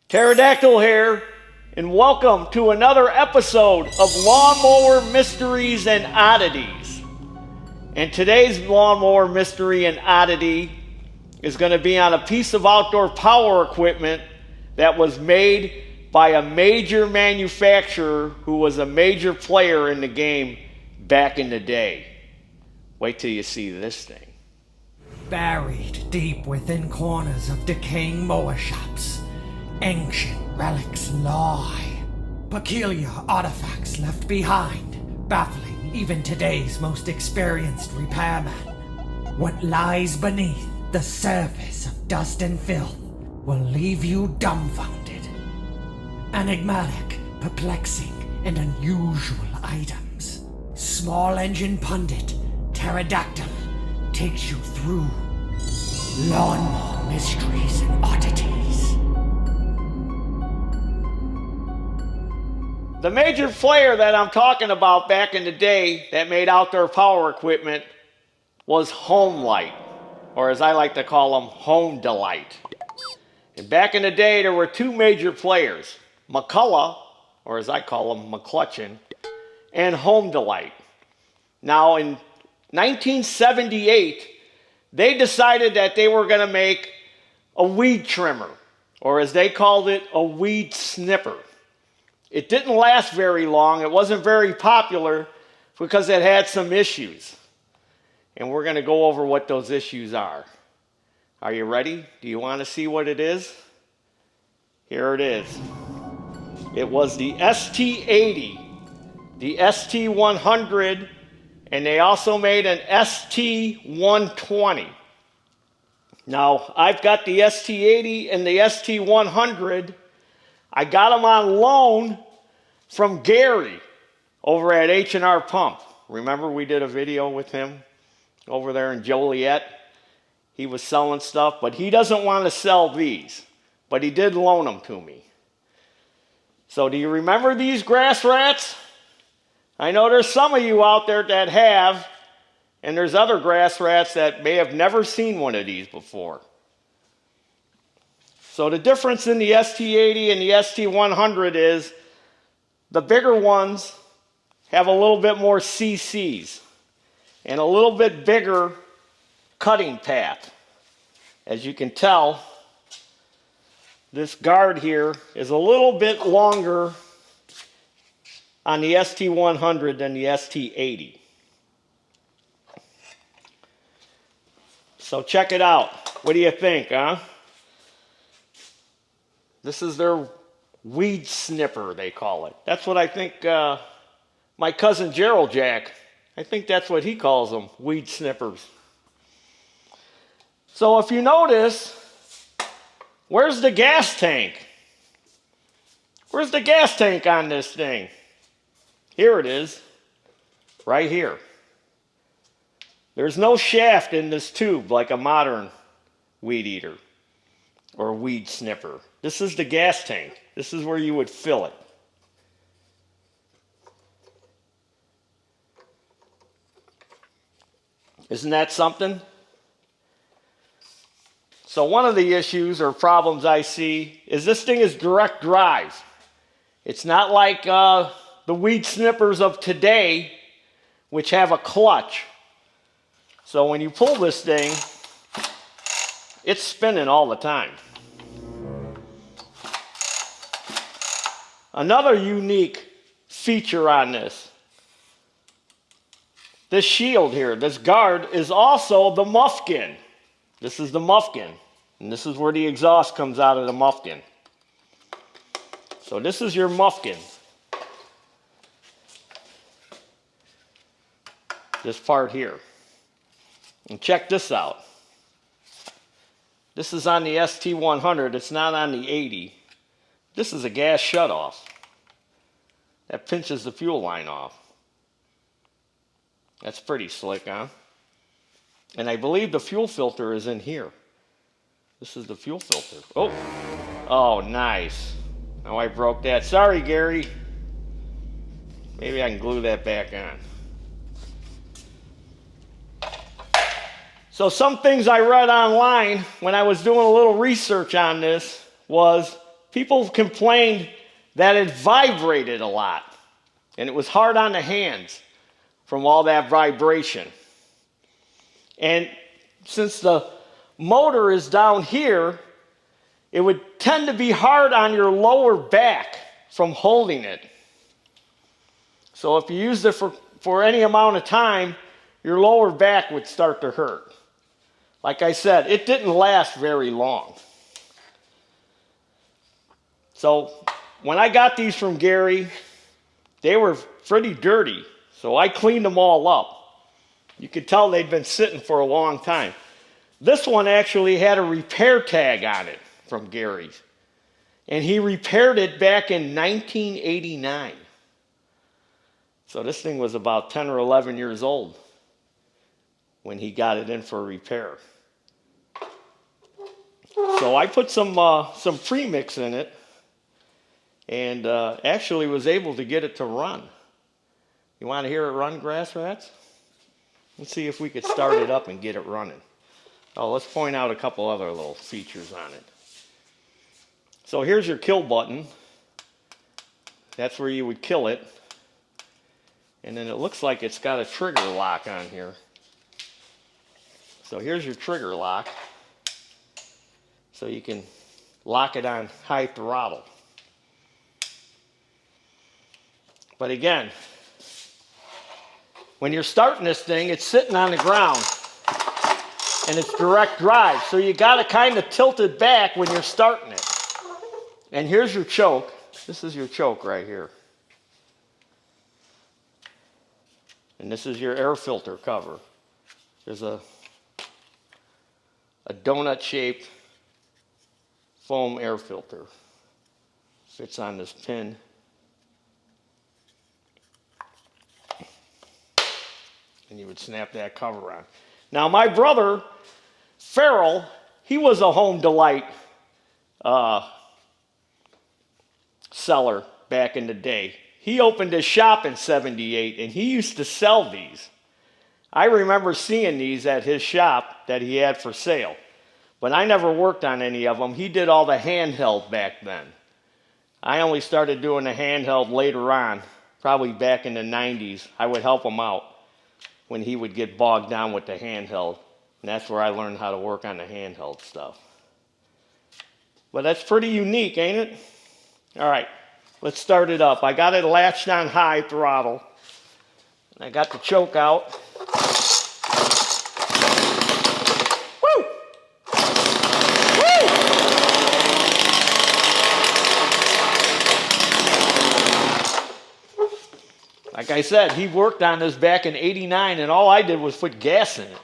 Pterodactyl here, and welcome to another episode of Lawn Mower Mysteries and Oddities. And today's Lawn Mower Mystery and Oddity is going to be on a piece of outdoor power equipment that was made by a major manufacturer who was a major player in the game back in the day. Wait till you see this thing. Buried deep within corners of decaying mower shops, ancient relics lie. Peculiar artifacts left behind, baffling even today's most experienced repairman. What lies beneath the surface of dust and filth will leave you dumbfounded. Enigmatic, perplexing, and unusual items. Small engine pundit Pterodactyl takes you through Lawn Mower Mysteries and Oddities. The major player that I'm talking about back in the day that made outdoor power equipment was Homelite, or as I like to call them, Home Delight. And back in the day, there were two major players, McCullough, or as I call them, McClutchin, and Home Delight. Now, in 1978, they decided that they were going to make a weed trimmer, or as they called it, a weed snipper. It didn't last very long. It wasn't very popular because it had some issues. And we're going to go over what those issues are. Are you ready? Do you want to see what it is? Here it is. It was the ST80, the ST100, and they also made an ST120. Now, I've got the ST80 and the ST100. I got them on loan from Gary over at H&R Pump. Remember we did a video with him over there in Joliet? He was selling stuff, but he doesn't want to sell these. But he did loan them to me. So do you remember these grass rats? I know there's some of you out there that have, and there's other grass rats that may have never seen one of these before. So the difference in the ST80 and the ST100 is the bigger ones have a little bit more CCs and a little bit bigger cutting path. As you can tell, this guard here is a little bit longer on the ST100 than the ST80. So check it out. What do you think, huh? This is their weed snipper, they call it. That's what I think my cousin Gerald Jack, I think that's what he calls them, weed snippers. So if you notice, where's the gas tank? Where's the gas tank on this thing? Here it is, right here. There's no shaft in this tube like a modern weed eater or weed snipper. This is the gas tank. This is where you would fill it. Isn't that something? So one of the issues or problems I see is this thing is direct drive. It's not like the weed snippers of today, which have a clutch. So when you pull this thing, it's spinning all the time. Another unique feature on this shield here, this guard, is also the muffkin. This is the muffkin, and this is where the exhaust comes out of the muffkin. So this is your muffkin. This part here. And check this out. This is on the ST100, it's not on the 80. This is a gas shutoff. That pinches the fuel line off. That's pretty slick, huh? And I believe the fuel filter is in here. This is the fuel filter. Oh, nice. Now I broke that. Sorry, Gary. Maybe I can glue that back on. So some things I read online when I was doing a little research on this was people complained that it vibrated a lot. And it was hard on the hands from all that vibration. And since the motor is down here, it would tend to be hard on your lower back from holding it. So if you used it for any amount of time, your lower back would start to hurt. Like I said, it didn't last very long. So when I got these from Gary, they were pretty dirty. So I cleaned them all up. You could tell they'd been sitting for a long time. This one actually had a repair tag on it from Gary's. And he repaired it back in 1989. So this thing was about 10 or 11 years old when he got it in for repair. So I put some premix in it and actually was able to get it to run. You want to hear it run, grass rats? Let's see if we could start it up and get it running. Oh, let's point out a couple other little features on it. So here's your kill button. That's where you would kill it. And then it looks like it's got a trigger lock on here. So here's your trigger lock. So you can lock it on high throttle. But again, when you're starting this thing, it's sitting on the ground. And it's direct drive. So you got to kind of tilt it back when you're starting it. And here's your choke. This is your choke right here. And this is your air filter cover. There's a donut-shaped foam air filter. Fits on this pin. And you would snap that cover on. Now my brother, Taryl, he was a Home Delight seller back in the day. He opened his shop in '78 and he used to sell these. I remember seeing these at his shop that he had for sale. But I never worked on any of them. He did all the handheld back then. I only started doing the handheld later on, probably back in the 90s. I would help him out when he would get bogged down with the handheld. And that's where I learned how to work on the handheld stuff. But that's pretty unique, ain't it? All right, let's start it up. I got it latched on high throttle. And I got the choke out. Woo! Woo! Like I said, he worked on this back in '89 and all I did was put gas in it.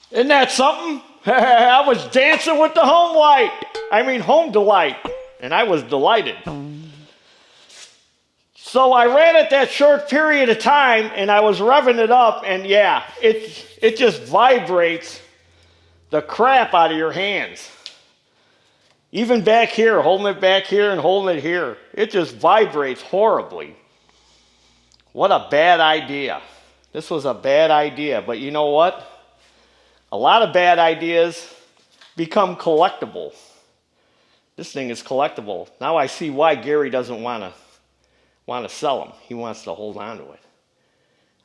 Isn't that something? I was dancing with the Home Delight. And I was delighted. So I ran it that short period of time and I was revving it up and yeah, it just vibrates the crap out of your hands. Even back here, holding it back here and holding it here, it just vibrates horribly. What a bad idea. This was a bad idea, but you know what? A lot of bad ideas become collectible. This thing is collectible. Now I see why Gary doesn't want to sell them. He wants to hold on to it.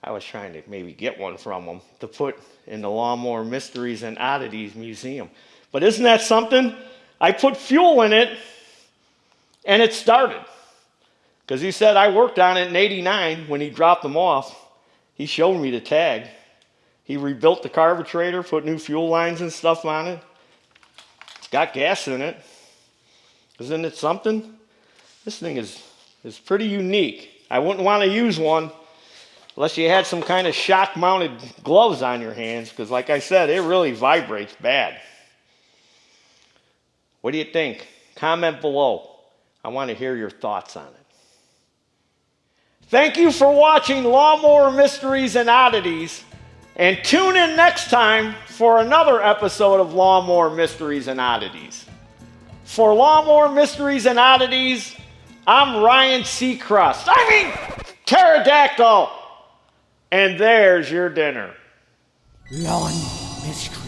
I was trying to maybe get one from him to put in the Lawn Mower Mysteries and Oddities Museum. But isn't that something? I put fuel in it and it started. Because he said I worked on it in '89 when he dropped them off. He showed me the tag. He rebuilt the carburetor, put new fuel lines and stuff on it. It's got gas in it. Isn't it something? This thing is pretty unique. I wouldn't want to use one unless you had some kind of shock-mounted gloves on your hands, because like I said, it really vibrates bad. What do you think? Comment below. I want to hear your thoughts on it. Thank you for watching Lawn Mower Mysteries and Oddities, and tune in next time for another episode of Lawn Mower Mysteries and Oddities. For Lawn Mower Mysteries and Oddities, I'm Ryan Seacrest. Pterodactyl! And there's your dinner. Lawn Mysteries.